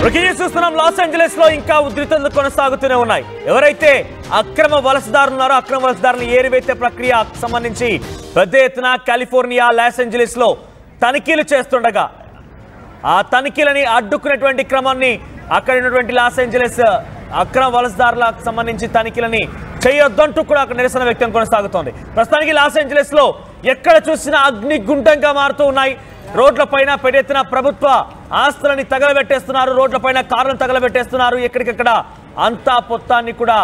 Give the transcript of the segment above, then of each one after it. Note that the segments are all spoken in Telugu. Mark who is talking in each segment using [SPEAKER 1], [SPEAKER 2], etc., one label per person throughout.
[SPEAKER 1] చూస్తున్నాం లాస్ ఏంజలస్ లో ఇంకా ఉద్రిక్తతలు కొనసాగుతూనే ఉన్నాయి. ఎవరైతే అక్రమ వలసదారులు ఉన్నారో అక్రమ వలసదారులను ఏరివేసే ప్రక్రియ సంబంధించి పెద్ద ఎత్తున కాలిఫోర్నియా లాస్ ఏంజలస్ లో తనిఖీలు చేస్తుండగా ఆ తనిఖీలని అడ్డుకునేటువంటి క్రమాన్ని అక్కడ ఉన్నటువంటి లాస్ ఏంజలస్ అక్రమ వలసదారులకు సంబంధించి తనిఖీలని చేయొద్దంటూ కూడా అక్కడ నిరసన వ్యక్తం కొనసాగుతోంది. ప్రస్తుతానికి లాస్ ఏంజలస్ లో ఎక్కడ చూసినా అగ్నిగుండంగా మారుతూ ఉన్నాయి. రోడ్లపైన పెద్దెత్తున ప్రభుత్వ ఆస్తులని తగలబెట్టేస్తున్నారు, రోడ్లపైన కార్లను తగలబెట్టేస్తున్నారు, ఎక్కడికెక్కడ అంతా పొత్తాన్ని కూడా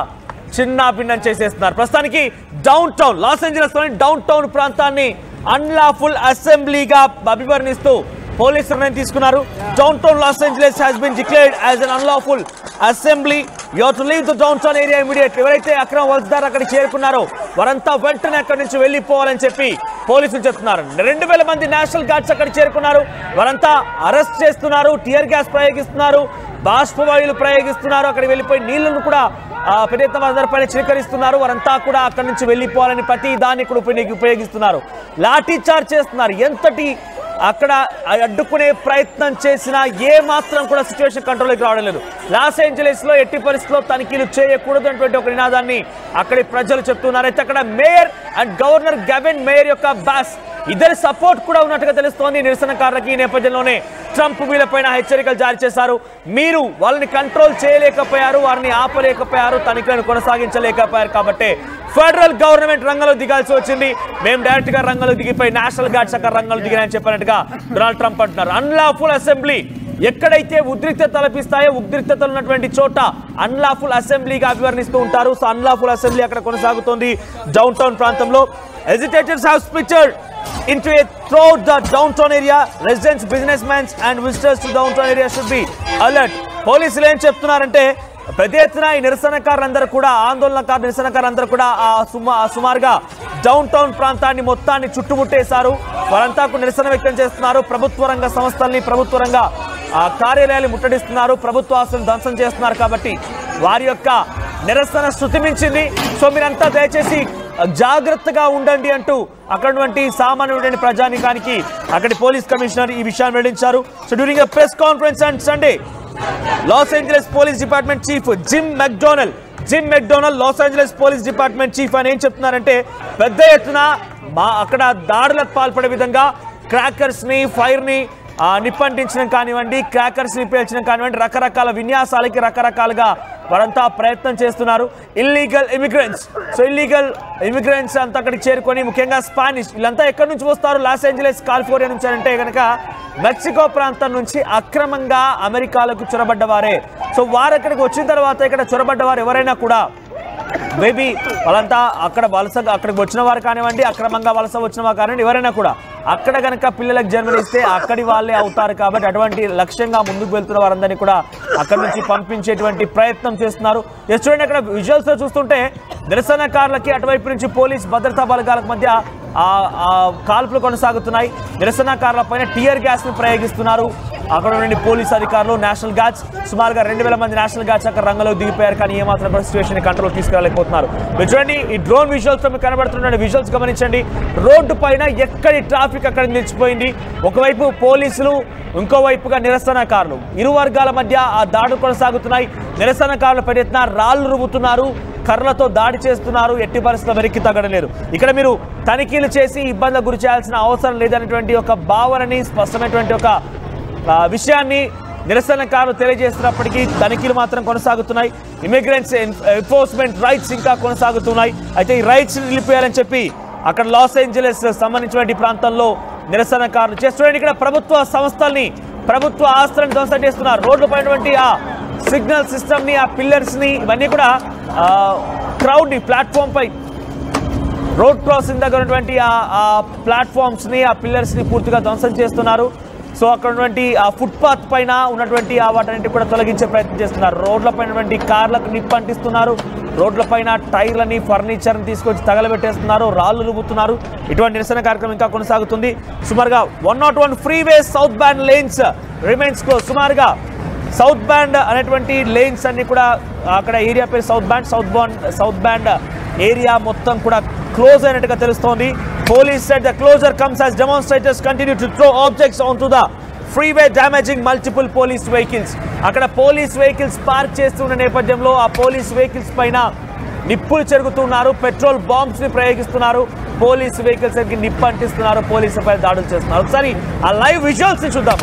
[SPEAKER 1] చిన్న భిన్నం చేసేస్తున్నారు. ప్రస్తుతానికి డౌన్ టౌన్ లాస్ ఏంజలస్ లోని డౌన్ టౌన్ ప్రాంతాన్ని అన్లాఫుల్ అసెంబ్లీగా అభివర్ణిస్తూ పోలీసులు నిర్ణయం తీసుకున్నారు. Down town Los Angeles has been declared as an unlawful assembly. You have to leave the downtown area immediately. ఎవరైతే అక్రమ వలసదారులు అక్కడికి చేరుకున్నారో వారంతా వెంటనే అక్కడి నుంచి వెళ్ళిపోవాలని చెప్పి పోలీసులు చెప్తున్నారు. 2000 మంది నేషనల్ గార్డ్స్ అక్కడ చేరుకున్నారు. వారంతా అరెస్ట్ చేస్తున్నారు, టియర్ గ్యాస్ ప్రయోగిస్తున్నారు, బాష్పవాయువులు ప్రయోగిస్తున్నారు. అక్కడికి వెళ్ళిపోయి నీళ్లను కూడా పెద్ద ఎత్తున వలసదారులపైన చిలకరిస్తున్నారు. వారంతా కూడా అక్కడి నుంచి వెళ్ళిపోవాలని ప్రతి దాన్ని కూడా ఉపయోగిస్తున్నారు. లాఠీ చార్జ్ చేస్తున్నారు. ఎంతటి అక్కడ అడ్డుకునే ప్రయత్నం చేసినా ఏ మాత్రం కూడా సిచ్యువేషన్ కంట్రోల్లోకి రావడం లేదు. లాస్ ఏంజలస్ లో ఎట్టి పరిస్థితుల్లో తనిఖీలు చేయకూడదు అనేటువంటి ఒక నినాదాన్ని అక్కడి ప్రజలు చెప్తున్నారు. అయితే అక్కడ మేయర్ అండ్ గవర్నర్ గెవిన్ మేయర్ యొక్క బాస్ ఇద్దరి సపోర్ట్ కూడా ఉన్నట్టుగా తెలుస్తోంది. నిరసనకారులకి ఈ నేపథ్యంలోనే ట్రంప్ వీళ్ళపైన హెచ్చరికలు జారీ చేశారు. మీరు వాళ్ళని కంట్రోల్ చేయలేకపోయారు, వారిని ఆపలేకపోయారు, తనిఖీలను కొనసాగించలేకపోయారు కాబట్టి ఫెడరల్ గవర్నమెంట్ రంగంలో దిగాల్సి వచ్చింది. మేము డైరెక్ట్ గా రంగంలో దిగిపోయి నేషనల్ గార్డ్స్ అక్కడ రంగంలో దిగాయని చెప్పినట్టుగా డొనాల్డ్ ట్రంప్ అంటున్నారు. అన్లాఫుల్ అసెంబ్లీ ఎక్కడైతే ఉద్రిక్తత తలపిస్తాయో ఉద్రిక్తతలు ఉన్నటువంటి చోట అన్లాఫుల్ అసెంబ్లీగా అభివర్ణిస్తూ ఉంటారు. సో అన్లాఫుల్ అసెంబ్లీ అక్కడ కొనసాగుతోంది డౌన్ టౌన్ ప్రాంతంలో. Agitators have splintered into a throughout the downtown area. Residents, businessmen and visitors to downtown area should be alert. పోలీసులు ఏం చెప్తున్నారంటే పెద్ద ఎత్తున ఈ నిరసనకారులందరూ కూడా ఆందోళనకారు నిరసనకారులందరూ కూడా సుమారుగా డౌన్ టౌన్ ప్రాంతాన్ని మొత్తాన్ని చుట్టుముట్టేశారు. వారంతా నిరసన వ్యక్తం చేస్తున్నారు. ప్రభుత్వ రంగ సంస్థల్ని ప్రభుత్వ రంగ కార్యాలయాలు ముట్టడిస్తున్నారు, ప్రభుత్వ ఆస్తులను ధ్వంసం చేస్తున్నారు. కాబట్టి వారి యొక్క నిరసన శృతిమించింది. సో మీరంతా దయచేసి జాగ్రత్తగా ఉండండి అంటూ అక్కడున్నటువంటి సామాన్యుడైన ప్రజానికానికి అక్కడి పోలీస్ కమిషనర్ ఈ విషయాన్ని వెల్లడించారు. So during a press conference on Sunday Los Angeles police department chief gym MacDonald Los Angeles police department chief అని ఏం చెప్తున్నారంటే పెద్ద ఎత్తున అక్కడ దాడులకు పాల్పడే విధంగా క్రాకర్స్ ని ఫైర్ ని నిప్పంటించడం కానివ్వండి, క్రాకర్స్ ని పేల్చడం కానివ్వండి, రకరకాల విన్యాసాలకి రకరకాలుగా వారంతా ప్రయత్నం చేస్తున్నారు. ఇల్లీగల్ ఇమిగ్రెంట్స్ అంతా అక్కడికి చేరుకొని ముఖ్యంగా స్పానిష్ వీళ్ళంతా ఎక్కడి నుంచి వస్తారు లాస్ ఏంజలస్ కాలిఫోర్నియా నుంచి అంటే కనుక మెక్సికో ప్రాంతం నుంచి అక్రమంగా అమెరికాలకు చొరబడ్డవారే. సో వారు అక్కడికి వచ్చిన తర్వాత ఇక్కడ చొరబడ్డవారు ఎవరైనా కూడా మేబీ వాళ్ళంతా అక్కడికి వచ్చిన వారు కానివ్వండి, అక్రమంగా వలస వచ్చిన వారు కానివ్వండి, ఎవరైనా కూడా అక్కడ కనుక పిల్లలకు జన్మనిస్తే అక్కడి వాళ్ళే అవుతారు. కాబట్టి అటువంటి లక్ష్యంగా ముందుకు వెళ్తున్న వారందరినీ కూడా అక్కడి నుంచి పంపించేటువంటి ప్రయత్నం చేస్తున్నారు. చూడండి అక్కడ విజువల్స్ లో చూస్తుంటే నిరసనకారులకి అటువైపు నుంచి పోలీస్ భద్రతా బలగాలకు మధ్య కాల్పులు కొనసాగుతున్నాయి. నిరసనకారుల పైన టియర్ గ్యాస్ ను ప్రయోగిస్తున్నారు అక్కడ నుండి పోలీస్ అధికారులు, నేషనల్ గార్డ్స్. సుమారుగా 2000 మంది నేషనల్ గార్డ్స్ అక్కడ రంగంలో దిగిపోయారు. కానీ ఏమాత్రం కూడా సిచ్యువేషన్ కంట్రోల్ తీసుకురాలేకపోతున్నారు. మీరు చూడండి ఈ డ్రోన్ విజువల్స్ మీకు కనబడుతున్న విజువల్స్ గమనించండి. రోడ్డు పైన ఎక్కడి ట్రాఫిక్ అక్కడ నిలిచిపోయింది. ఒకవైపు పోలీసులు, ఇంకోవైపుగా నిరసనకారులు, ఇరు వర్గాల మధ్య ఆ దాడులు కొనసాగుతున్నాయి. నిరసనకారులు పెద్ద ఎత్తున రాళ్లు రువ్వుతున్నారు, కర్రలతో దాడి చేస్తున్నారు. ఎట్టి పరిస్థితుల్లో వెనక్కి తగ్గడం. ఇక్కడ మీరు తనిఖీలు చేసి ఇబ్బందులకు గురి చేయాల్సిన అవసరం లేదనేటువంటి ఒక భావనని, స్పష్టమైనటువంటి ఒక విషయాన్ని నిరసనకారులు తెలియజేస్తున్నప్పటికీ తనిఖీలు మాత్రం కొనసాగుతున్నాయి. ఇమిగ్రెంట్స్ ఎన్ఫోర్స్మెంట్ రైట్స్ ఇంకా కొనసాగుతున్నాయి. అయితే ఈ రైట్స్ నిలిపేయాలని చెప్పి అక్కడ లాస్ ఏంజలస్ సంబంధించినటువంటి ప్రాంతంలో నిరసనకారులు చేస్తున్నారు. ఇక్కడ ప్రభుత్వ సంస్థల్ని, ప్రభుత్వ ఆస్తులను ధ్వంసం చేస్తున్నారు. రోడ్డు పైనటువంటి ఆ సిగ్నల్ సిస్టమ్ ని, ఆ పిల్లర్స్ ని, ఇవన్నీ కూడా క్రౌడ్ ని ప్లాట్ఫామ్ పై రోడ్ క్రాసింగ్ దగ్గర ఉన్నటువంటి ఆ ప్లాట్ఫామ్స్ ని, ఆ పిల్లర్స్ ని పూర్తిగా ధ్వంసం చేస్తున్నారు. సో అక్కడ ఉన్నటువంటి ఆ ఫుట్పాత్ పైన ఉన్నటువంటి వాటన్నిటి కూడా తొలగించే ప్రయత్నం చేస్తున్నారు. రోడ్ల పైనటువంటి కార్లకు నిప్పంటిస్తున్నారు, రోడ్ల పైన టైర్లని, ఫర్నిచర్ని తీసుకొచ్చి తగలబెట్టేస్తున్నారు, రాళ్లు రుబ్బుతున్నారు. ఇటువంటి నిరసన కార్యక్రమం ఇంకా కొనసాగుతుంది. సుమారుగా 101 freeway south band lanes remains close. సుమారుగా సౌత్ బ్యాండ్ అనేటువంటి లేన్స్ అన్ని కూడా అక్కడ ఏరియా పేరు సౌత్ బ్యాండ్ ఏరియా మొత్తం కూడా క్లోజ్ అయినట్టుగా తెలుస్తోంది. Police said the closure comes as demonstrators continue to throw objects onto the freeway damaging multiple police vehicles. అక్కడ పోలీస్ వెహికల్స్ పార్క్ చేస్తున్న నేపథ్యంలో ఆ పోలీస్ వెహికల్స్ పైన నిప్పులు చెరుగుతున్నారు, పెట్రోల్ బాంబ్స్ ని ప్రయోగిస్తున్నారు, పోలీస్ వెహికల్స్ కి నిప్పు అంటిస్తున్నారు, పోలీసులపై దాడులు చేస్తున్నారు. ఒకసారి ఆ లైవ్ విజువల్స్ ని చూద్దాం.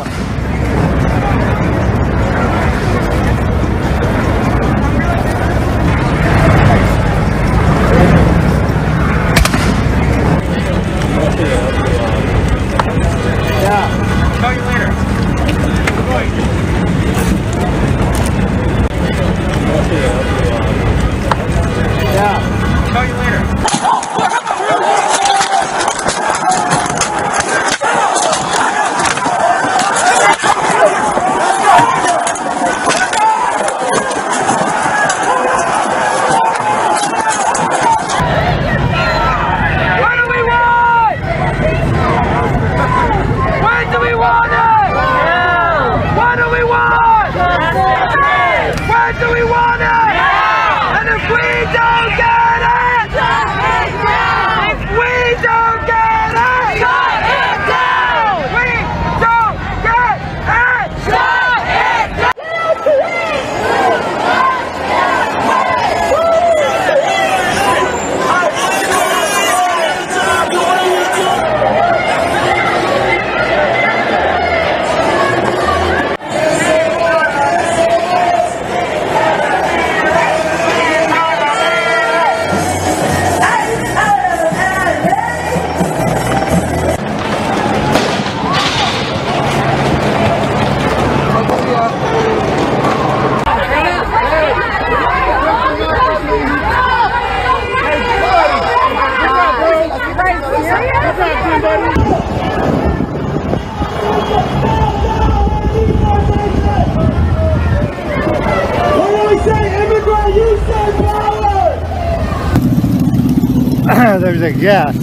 [SPEAKER 2] There's a gas.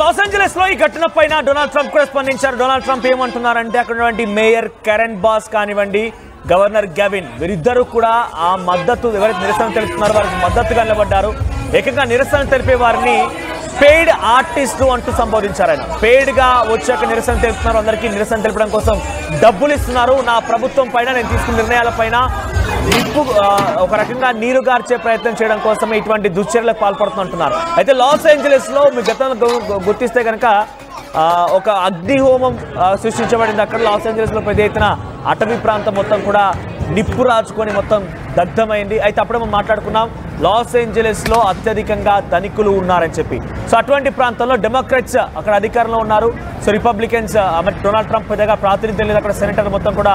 [SPEAKER 1] Los Angeles లో ఈ ఘటన పైన డొనాల్డ్ ట్రంప్ కూడా స్పందించారు. డొనాల్డ్ ట్రంప్ ఏమంటున్నారంటే అక్కడ మేయర్ కరెన్ బాస్ కానివ్వండి, గవర్నర్ గెవిన్, వీరిద్దరూ కూడా ఆ మద్దతు ఎవరైతే నిరసన తెలుపుతున్నారో వారికి మద్దతుగా నిలబడ్డారు. ఏకంగా నిరసన తెలిపే వారిని పెయిడ్ ఆర్టిస్టులు అంటూ సంబోధించారు. ఆయన పెయిడ్ గా వచ్చాక నిరసన తెలుపుతున్నారు, అందరికీ నిరసన తెలపడం కోసం డబ్బులు ఇస్తున్నారు, నా ప్రభుత్వం పైన నేను తీసుకున్న నిర్ణయాల పైన ఒక రకంగా నీరు గార్చే ప్రయత్నం చేయడం కోసమే ఇటువంటి దుశ్చర్యలకు పాల్పడుతుంటున్నారు. అయితే లాస్ ఏంజలస్ లో మీ గతంలో గుర్తిస్తే కనుక ఒక అగ్నిహోమం సృష్టించబడింది. అక్కడ లాస్ ఏంజలస్ లో పెద్ద ఎత్తున అటవీ ప్రాంతం మొత్తం కూడా నిప్పు రాచుకొని మొత్తం దగ్ధమైంది. అయితే అప్పుడే మనం మాట్లాడుకున్నాం లాస్ ఏంజలస్ లో అత్యధికంగా ధనికులు ఉన్నారని చెప్పి. సో అటువంటి ప్రాంతంలో డెమోక్రాట్స్ అక్కడ అధికారంలో ఉన్నారు. సో రిపబ్లికన్స్ డొనాల్డ్ ట్రంప్ పెద్దగా ప్రాతినిధ్యం లేదు. అక్కడ సెనేటర్ మొత్తం కూడా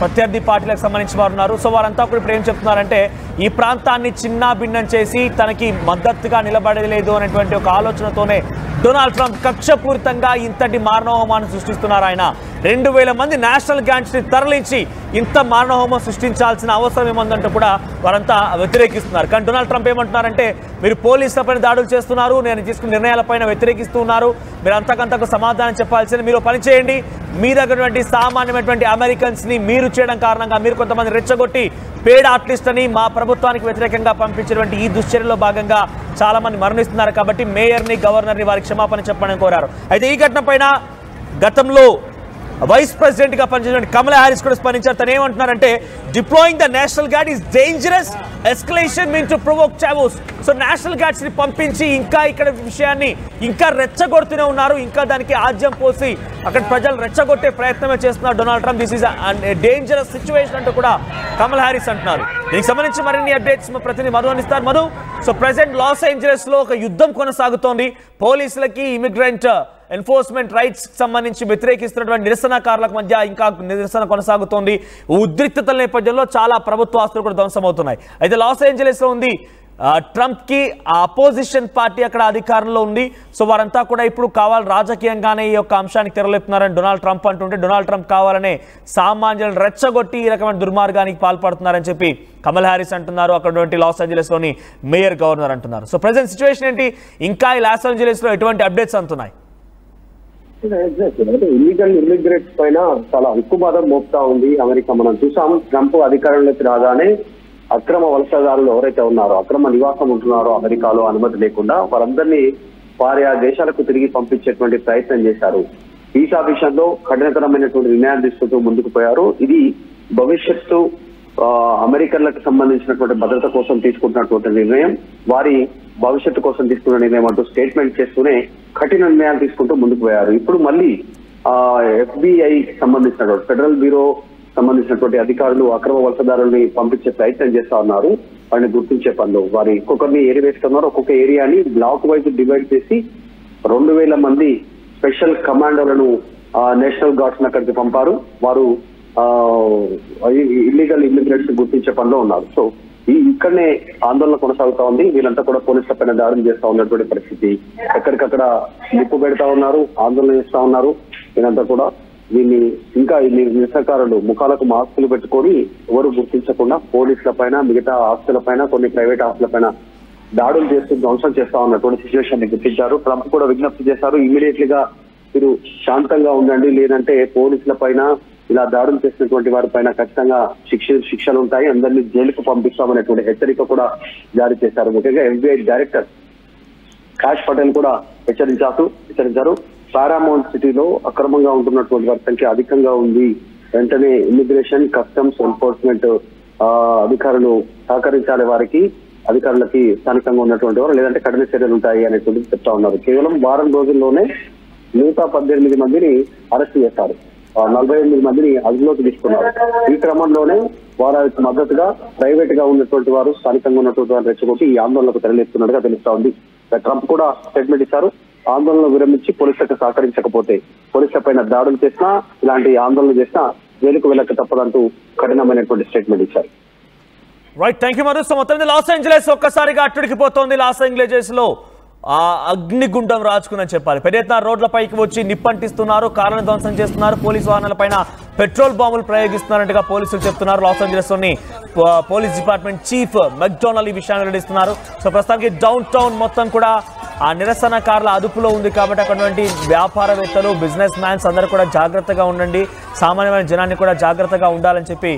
[SPEAKER 1] ప్రత్యర్థి పార్టీలకు సంబంధించిన వారు ఉన్నారు. సో వారంతా కూడా ఇప్పుడు ఏం చెప్తున్నారంటే ఈ ప్రాంతాన్ని చిన్నా భిన్నం చేసి తనకి మద్దతుగా నిలబడలేదు అనేటువంటి ఒక ఆలోచనతోనే డొనాల్డ్ ట్రంప్ కక్షపూరితంగా ఇంతటి మారణహోమాన్ని సృష్టిస్తున్నారు. ఆయన 2000 మంది నేషనల్ గార్డ్స్ ని తరలించి ఇంత మారణహోమం సృష్టించాల్సిన అవసరం ఏముందంటూ కూడా వారంతా వ్యతిరేకిస్తున్నారు. కానీ డొనాల్డ్ ట్రంప్ ఏమంటున్నారంటే మీరు పోలీసులపైన దాడులు చేస్తున్నారు, నేను తీసుకున్న నిర్ణయాలపైన వ్యతిరేకిస్తున్నారు, మీరు అంతకంతకు సమాధానం చెప్పాల్సింది, మీరు పని చేయండి, మీ దగ్గర సామాన్యమైనటువంటి అమెరికన్స్ ని మీరు చేయడం కారణంగా మీరు కొంతమంది రెచ్చగొట్టి పేడ్ ఆర్టిస్ట్ అని మా ప్రభుత్వానికి వ్యతిరేకంగా పంపించినటువంటి ఈ దుశ్చర్యలో భాగంగా చాలా మంది మరణిస్తున్నారు. కాబట్టి మేయర్ని, గవర్నర్ని వారికి క్షమాపణ చెప్పాలని కోరారు. అయితే ఈ ఘటన పైన గతంలో వైస్ ప్రెసిడెంట్ గా పనిచేసిన కమలా హారిస్ కూడా స్పందించారు. తను ఏమంటున్నారంటే deploying the National Guard is dangerous, escalation mean to provoke chaos. So National Guards ని పంపించి ఇంకా ఇక్కడ విషయాన్ని ఇంకా రెచ్చగొడుతూనే ఉన్నారు, ఇంకా దానికి ఆజ్యం పోసి అక్కడ ప్రజలు రెచ్చగొట్టే ప్రయత్నమే చేస్తున్నారు Donald Trump. This is dangerous situation అంటూ కూడా కమలా హారిస్ అంటున్నారు. దీనికి సంబంధించి మరిన్ని అప్డేట్స్ మా ప్రతినిధి మధు అందిస్తారు. Madhu, so present Los Angeles లో ఒక యుద్ధం కొనసాగుతోంది. పోలీసులకి ఇమిగ్రెంట్ ఎన్ఫోర్స్మెంట్ రైట్స్ సంబంధించి వ్యతిరేకిస్తున్నటువంటి నిరసనకారుల మధ్య ఇంకా నిరసన కొనసాగుతోంది. ఉద్రిక్తతల నేపథ్యంలో చాలా ప్రభుత్వ ఆస్తులు కూడా ధ్వంసమవుతున్నాయి. అయితే లాస్ ఏంజలీస్ లో ఉంది ట్రంప్ కి అపోజిషన్ పార్టీ అక్కడ అధికారంలో ఉంది. సో వారంతా కూడా ఇప్పుడు కావాలి రాజకీయంగానే ఈ యొక్క అంశానికి తెరలేపుతున్నారని డొనాల్డ్ ట్రంప్ అంటుంటే, డొనాల్డ్ ట్రంప్ కావాలనే సామాన్యులను రెచ్చగొట్టి ఈ రకమైన దుర్మార్గానికి పాల్పడుతున్నారని చెప్పి కమల్ హ్యారిస్ అంటున్నారు. అక్కడ లాస్ ఏంజలీస్ లోని మేయర్ గవర్నర్ అంటున్నారు. సో ప్రెసెంట్ సిచ్యువేషన్ ఏంటి, ఇంకా ఈ లాస్ ఏంజలీస్ లో ఎటువంటి అప్డేట్స్ అందుతున్నాయి?
[SPEAKER 2] ఇల్లీగల్ ఇమిగ్రేట్స్ పైన చాలా ఉక్కుబాదం మోపుతా ఉంది అమెరికా. మనం చూసాం, ట్రంప్ అధికారంలోకి రాగానే అక్రమ వలసదారులు ఎవరైతే ఉన్నారో, అక్రమ నివాసం ఉంటున్నారో అమెరికాలో అనుమతి లేకుండా వారందరినీ వారి ఆ దేశాలకు తిరిగి పంపించేటువంటి ప్రయత్నం చేశారు. వీసా విషయంలో కఠినతరమైనటువంటి నిర్ణయాలు తీసుకుంటూ ముందుకు పోయారు. ఇది భవిష్యత్తు అమెరికన్లకు సంబంధించినటువంటి భద్రత కోసం తీసుకుంటున్నటువంటి నిర్ణయం, వారి భవిష్యత్తు కోసం తీసుకున్న నిర్ణయం అంటూ స్టేట్మెంట్ చేస్తూనే కఠిన నిర్ణయాలు తీసుకుంటూ ముందుకు పోయారు. ఇప్పుడు మళ్ళీ FBI సంబంధించినటువంటి ఫెడరల్ బ్యూరో సంబంధించినటువంటి అధికారులు అక్రమ వలసదారుల్ని పంపించే ప్రయత్నం చేస్తా ఉన్నారు. వారిని గుర్తించే పనులు వారి ఒక్కొక్కరిని ఏరివేస్తున్నారు. ఒక్కొక్క ఏరియాని బ్లాక్ వైజ్ డివైడ్ చేసి 2000 మంది స్పెషల్ కమాండోలను నేషనల్ గార్డ్స్ అక్కడికి పంపారు. వారు ఇల్లీగల్ ఇమిగ్రేట్స్ గుర్తించే పనిలో ఉన్నారు. సో ఇక్కడనే ఆందోళన కొనసాగుతా ఉంది. వీళ్ళంతా కూడా పోలీసుల పైన దాడులు చేస్తా ఉన్నటువంటి పరిస్థితి. ఎక్కడికక్కడ నిప్పు పెడతా ఉన్నారు, ఆందోళన చేస్తా ఉన్నారు. వీళ్ళంతా కూడా దీన్ని ఇంకా నిరసనకారులు ముఖాలకు మాస్కులు పెట్టుకొని ఎవరు గుర్తించకుండా పోలీసుల పైన, మిగతా ఆస్తుల పైన, కొన్ని ప్రైవేట్ ఆస్తుల పైన దాడులు చేస్తూ ధ్వంసం చేస్తా ఉన్నటువంటి సిచ్యువేషన్ ని గుర్తించారు. ట్రంప్ కూడా విజ్ఞప్తి చేశారు, ఇమీడియట్లీ గా మీరు శాంతంగా ఉండండి, లేదంటే పోలీసుల పైన, ఇలా దాడులు చేసినటువంటి వారి పైన ఖచ్చితంగా శిక్షలు ఉంటాయి, అందరినీ జైలుకు పంపిస్తామనేటువంటి హెచ్చరిక కూడా జారీ చేశారు. ముఖ్యంగా FBI డైరెక్టర్ కాష్ పటేల్ కూడా హెచ్చరించారు. పారామౌంట్ సిటీలో అక్రమంగా ఉంటున్నటువంటి వారి సంఖ్య అధికంగా ఉంది, వెంటనే ఇమిగ్రేషన్, కస్టమ్స్, ఎన్ఫోర్స్మెంట్ అధికారులు సహకరించాలి వారికి, అధికారులకి స్థానికంగా ఉన్నటువంటి వారు, లేదంటే కఠిన చర్యలు ఉంటాయి అనేటువంటి చెప్తా ఉన్నారు. కేవలం వారం రోజుల్లోనే 118 మందిని అరెస్ట్ చేశారు, 48 మందిని అదుపులోకి తీసుకున్నారు. ఈ క్రమంలోనే వారికి మద్దతుగా ప్రైవేట్ గా ఉన్నటువంటి వారు, స్థానికంగా ఉన్నటువంటి వారు రెచ్చగొట్టి ఈ ఆందోళనకు తెరలేస్తున్నట్టుగా తెలుస్తా ఉంది. ట్రంప్ కూడా స్టేట్మెంట్ ఇచ్చారు, ఆందోళన విరమించి పోలీసులకు సహకరించకపోతే పోలీసుల పైన దాడులు చేసినా, ఇలాంటి ఆందోళన చేసినా జైలుకు వెళ్ళక తప్పదంటూ కఠినమైనటువంటి స్టేట్మెంట్ ఇచ్చారు.
[SPEAKER 1] Right, thank you Madhu. So మొత్తం లాస్ ఏంజలీస్ ఒక్కసారిగా అట్టుడికిపోతోంది. లాస్ ఏంజలీస్ లో అగ్నిగుండం రాచుకుందని చెప్పాలి. పెద్ద ఎత్తున రోడ్లపైకి వచ్చి నిప్పంటిస్తున్నారు, కారులను ధ్వంసం చేస్తున్నారు, పోలీసు వాహనాలపైన పెట్రోల్ బాంబులు ప్రయోగిస్తున్నారంటగా పోలీసులు చెప్తున్నారు. లాస్ ఏంజలీస్ లోని పోలీస్ డిపార్ట్మెంట్ చీఫ్ మెక్డొనాల్డ్ ఈ విషయాన్ని వెల్లడిస్తున్నారు. సో ప్రస్తుతానికి డౌన్ టౌన్ మొత్తం కూడా ఆ నిరసనకారుల అదుపులో ఉంది కాబట్టి అక్కడి వ్యాపారవేత్తలు, బిజినెస్ మ్యాన్స్ అందరూ కూడా జాగ్రత్తగా ఉండండి, సామాన్యమైన జనాన్ని కూడా జాగ్రత్తగా ఉండాలని చెప్పి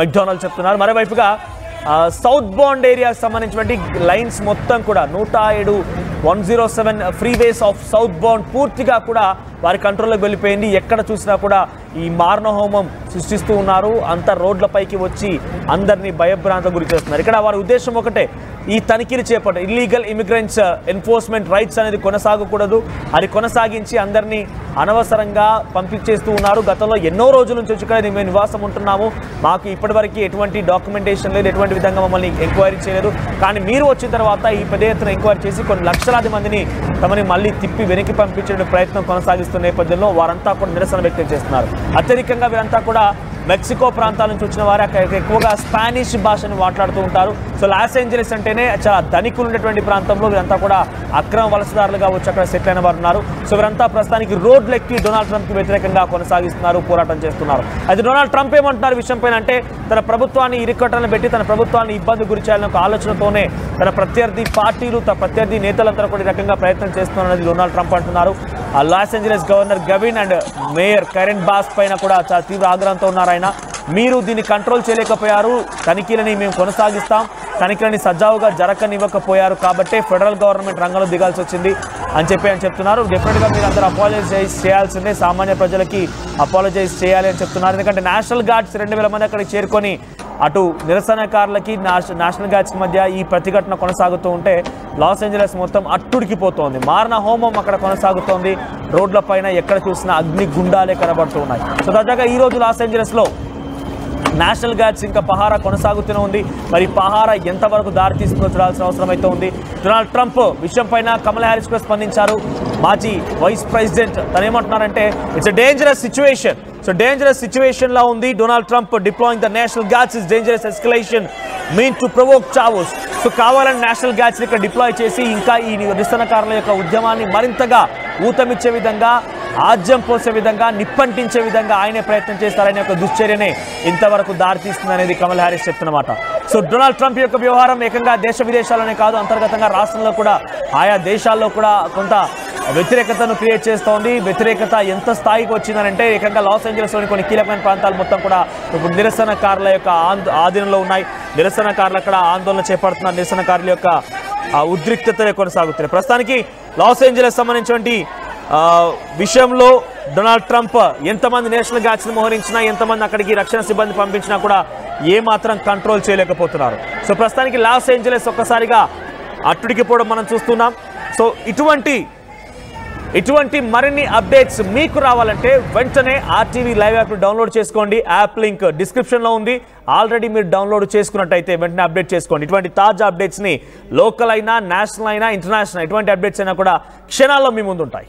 [SPEAKER 1] మెక్డొనాల్డ్ చెప్తున్నారు. మరోవైపుగా సౌత్ బౌండ్ ఏరియాకి సంబంధించినటువంటి లైన్స్ మొత్తం కూడా 107 ఫ్రీవేస్ ఆఫ్ సౌత్ బౌండ్ పూర్తిగా కూడా వారి కంట్రోల్లోకి వెళ్ళిపోయింది. ఎక్కడ చూసినా కూడా ఈ మారణహోమం సృష్టిస్తూ ఉన్నారు. అంత రోడ్లపైకి వచ్చి అందరినీ భయభ్రాంతకు గురి చేస్తున్నారు. ఇక్కడ వారి ఉద్దేశం ఒకటే, ఈ తనిఖీలు చేపట్టారు. ఇల్లీగల్ ఇమిగ్రెంట్స్ ఎన్ఫోర్స్మెంట్ రైట్స్ అనేది కొనసాగకూడదు, అది కొనసాగించి అందరినీ అనవసరంగా పంపించేస్తూ ఉన్నారు. గతంలో ఎన్నో రోజుల నుంచి వచ్చి ఇక్కడ మేము నివాసం ఉంటున్నాము, మాకు ఇప్పటివరకు ఎటువంటి డాక్యుమెంటేషన్ లేదు, ఎటువంటి విధంగా మమ్మల్ని ఎంక్వైరీ చేయలేదు, కానీ మీరు వచ్చిన తర్వాత ఈ పెద్ద ఎత్తున ఎంక్వైరీ చేసి కొన్ని లక్షలాది మందిని తమని మళ్ళీ తిప్పి వెనక్కి పంపించే ప్రయత్నం కొనసాగిస్తున్న నేపథ్యంలో వారంతా కూడా నిరసన వ్యక్తం చేస్తున్నారు. అత్యధికంగా వీరంతా కూడా మెక్సికో ప్రాంతాల నుంచి వచ్చిన వారు, అక్కడ ఎక్కువగా స్పానిష్ భాషను మాట్లాడుతూ ఉంటారు. సో లాస్ ఏంజలీస్ అంటేనే చాలా ధనికులు ఉన్నటువంటి ప్రాంతంలో వీరంతా కూడా అక్రమ వలసదారులుగా వచ్చి అక్కడ సెటిల్ అయిన వారు ఉన్నారు. సో వీరంతా ప్రస్తుతానికి రోడ్లు ఎక్కి డొనాల్డ్ ట్రంప్ కి వ్యతిరేకంగా కొనసాగిస్తున్నారు, పోరాటం చేస్తున్నారు. అయితే డొనాల్డ్ ట్రంప్ ఏమంటున్నారు విషయం పైన అంటే, తన ప్రభుత్వాన్ని ఇరుకట్టలను పెట్టి తన ప్రభుత్వాన్ని ఇబ్బంది గురి చేయాలనే ఒక ఆలోచనతోనే తన ప్రత్యర్థి పార్టీలు, తన ప్రత్యర్థి నేతలంతా కూడా ఈ రకంగా ప్రయత్నం చేస్తున్నారని డొనాల్డ్ ట్రంప్ అంటున్నారు. Loss Angeles governor గవిన్ and mayor current boss పైన కూడా చాలా తీవ్ర ఆగ్రహంతో ఉన్నారు ఆయన. మీరు దీన్ని కంట్రోల్ చేయలేకపోయారు, తనిఖీలని మేము కొనసాగిస్తాం, తనిఖీలని సజావుగా జరగనివ్వకపోయారు కాబట్టే ఫెడరల్ గవర్నమెంట్ రంగంలో దిగాల్సి వచ్చింది అని చెప్తున్నారు. డెఫినెట్గా మీరు అందరూ అపాలజైజ్ చేయాల్సిందే, సామాన్య ప్రజలకి అపాలజైజ్ చేయాలి అని చెప్తున్నారు. ఎందుకంటే నేషనల్ గార్డ్స్ 2000 మంది అక్కడికి చేరుకొని అటు నిరసనకారులకి నేషనల్ గార్డ్స్కి మధ్య ఈ ప్రతిఘటన కొనసాగుతూ ఉంటే లాస్ ఏంజలీస్ మొత్తం అట్టుడికిపోతోంది. మారణ హోమం అక్కడ కొనసాగుతోంది. రోడ్లపైన ఎక్కడ చూసినా అగ్ని గుండాలే కనబడుతూ ఉన్నాయి. సో తాజాగా ఈరోజు లాస్ ఏంజలీస్లో నేషనల్ గార్డ్స్ ఇంకా పహారా కొనసాగుతూనే ఉంది. మరి పహారా ఎంతవరకు దారితీస్తుందో చూడాల్సిన అవసరం అయితే ఉంది. డొనాల్డ్ ట్రంప్ విషయం పైన కమల్ హ్యారిస్ కూడా స్పందించారు. మాజీ వైస్ ప్రెసిడెంట్ తను ఏమంటున్నారంటే it's a dangerous situation. So dangerous situation లా ఉంది. Donald Trump deploying the national guards is dangerous escalation mean to provoke chaos. So కావాలని నేషనల్ గార్డ్స్ ఇక్కడ డిప్లాయ్ చేసి ఇంకా ఈ నిరసనకారుల యొక్క ఉద్యమాన్ని మరింతగా ఊతమిచ్చే విధంగా, ఆజ్యం పోసే విధంగా, నిప్పంటించే విధంగా ఆయనే ప్రయత్నం చేస్తారనే ఒక దుశ్చర్యనే ఇంతవరకు దారితీస్తుంది అనేది కమల్ హ్యారిస్ చెప్తున్నమాట. సో డొనాల్డ్ ట్రంప్ యొక్క వ్యవహారం ఏకంగా దేశ విదేశాల్లోనే కాదు, అంతర్గతంగా రాష్ట్రంలో కూడా, ఆయా దేశాల్లో కూడా కొంత వ్యతిరేకతను క్రియేట్ చేస్తోంది. వ్యతిరేకత ఎంత స్థాయికి వచ్చిందనంటే ఏకంగా లాస్ ఏంజలస్లోని కొన్ని కీలకమైన ప్రాంతాలు మొత్తం కూడా ఇప్పుడు నిరసనకారుల యొక్క ఆధీనంలో ఉన్నాయి. నిరసనకారులు అక్కడ ఆందోళన చేపడుతున్నారు. నిరసనకారుల యొక్క ఉద్రిక్తతలే కొనసాగుతున్నాయి. ప్రస్తుతానికి లాస్ ఏంజలస్ సంబంధించినటువంటి విషయంలో డొనాల్డ్ ట్రంప్ ఎంతమంది నేషనల్ గార్డ్స్ని మోహరించినా, ఎంతమంది అక్కడికి రక్షణ సిబ్బంది పంపించినా కూడా ఏమాత్రం కంట్రోల్ చేయలేకపోతున్నారు. సో ప్రస్తుతానికి లాస్ ఏంజలస్ ఒక్కసారిగా అట్టుడికిపోవడం మనం చూస్తున్నాం. సో ఇటువంటి మరిన్ని అప్డేట్స్ మీకు రావాలంటే వెంటనే ఆర్టీవీ లైవ్ యాప్ డౌన్లోడ్ చేసుకోండి. యాప్ లింక్ డిస్క్రిప్షన్లో ఉంది. ఆల్రెడీ మీరు డౌన్లోడ్ చేసుకున్నట్టయితే వెంటనే అప్డేట్ చేసుకోండి. ఇటువంటి తాజా అప్డేట్స్ని లోకల్ అయినా, నేషనల్ అయినా, ఇంటర్నేషనల్ ఎటువంటి అప్డేట్స్ అయినా కూడా క్షణాల్లో మీ ముందు ఉంటాయి.